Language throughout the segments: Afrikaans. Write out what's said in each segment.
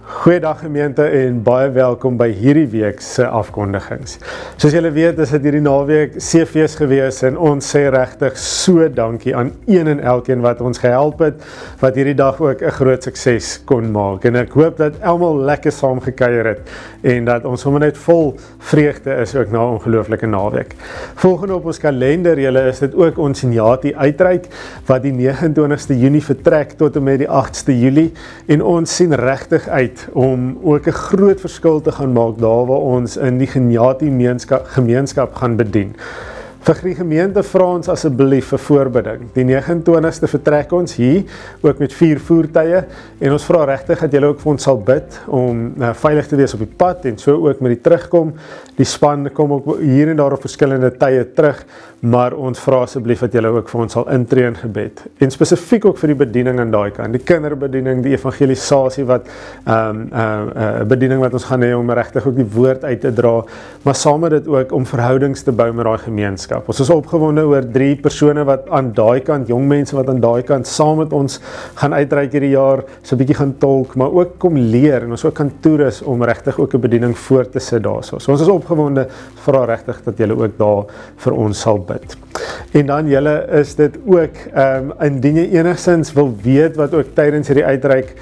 Goeiedag gemeente en baie welkom by hierdie week se afkondigings. Soos julle weet, is dit hierdie naweek CV's gewees en ons sê regtig so dankie aan een en elkeen wat ons gehelp het, wat hierdie dag ook 'n groot sukses kon maak. En ek hoop dat almal lekker saam gekuier het en dat ons sommer net vol vreugde is ook na 'n ongelooflike naweek. Volgende op ons kalender, julle, is dit ook ons Inyati uitreik wat die 29ste Junie vertrek tot en met die 8ste Julie en ons sien regtig uit om ook 'n groot verskil te gaan maak daar waar ons in die Inyati gemeenskap gaan bedien. Vir die gemeente vra ons asseblief vir voorbidding. Die 29ste vertrek ons hier, ook met 4 voertuie, en ons vra regtig dat julle ook vir ons sal bid, om veilig te wees op die pad, en so ook met die terugkom. Die span kom ook hier en daar op verskillende tye terug, maar ons vra asseblief dat julle ook vir ons sal intree in gebed. En spesifiek ook vir die bediening aan daai kant, die kinderbediening, die evangelisasie wat, bediening wat ons gaan hê om regtig ook die woord uit te dra, maar saam met dit ook om verhoudings te bou met daai gemeenskap. Ons is opgewonde oor 3 persone wat aan daai kant, jong mense wat aan daai kant saam met ons gaan uitreik hierdie jaar, so 'n bietjie gaan tolk, maar ook kom leer en ons ook kan toerus om regtig ook 'n bediening voor te sit daarso. So ons is opgewonde, vra regtig dat julle ook daar vir ons sal bid. En dan julle, is dit ook, indien jy enigstens wil weet wat ook tydens hierdie uitreik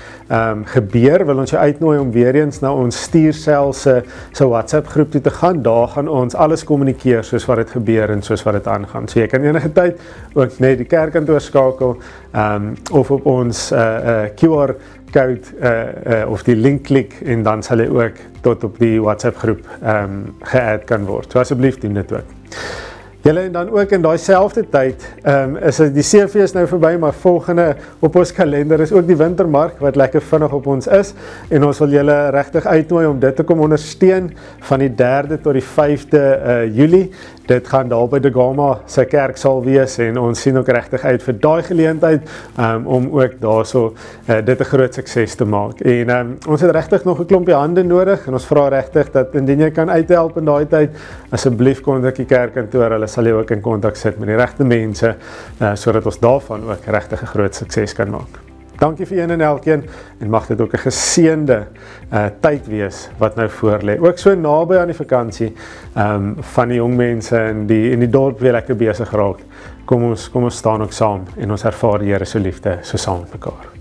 gebeur, wil ons jou uitnooi om weer eens na ons stuursel se WhatsApp groep toe te gaan. Daar gaan ons alles kommunikeer soos wat dit gebeur en soos wat dit aangaan. So jy kan enige tyd ook net die kerkkantoor skakel of op ons QR code of die link klik en dan sal jy ook tot op die WhatsApp groep ge-add kan word. So asseblief doen dit ook. Julle, en dan ook in daai selfde tyd, is die CV is nou verby, maar volgende op ons kalender is ook die wintermark, wat lekker vinnig op ons is, en ons wil julle regtig uitnooi om dit te kom ondersteun, van die 3de tot die 5de Julie, dit gaan daar by De Gama se kerk sal wees, en ons sien ook regtig uit vir daai geleentheid, om ook daarso dit 'n groot sukses te maak, en ons het regtig nog 'n klompie hande nodig, en ons vra regtig dat indien jy kan uithelp in daai tyd, asseblief kontak die kerkkantoor, hulle sal jy ook in kontak sit met die regte mense, sodat ons daarvan ook regtig 'n groot sukses kan maak. Dankie vir een en elkeen, en mag dit ook 'n geseënde tyd wees wat nou voorlê. Ook so naby aan die vakansie van die jong mense in die dorp weer lekker besig raak. Kom ons staan ook saam en ons ervaar die Here se liefde so saam met mekaar.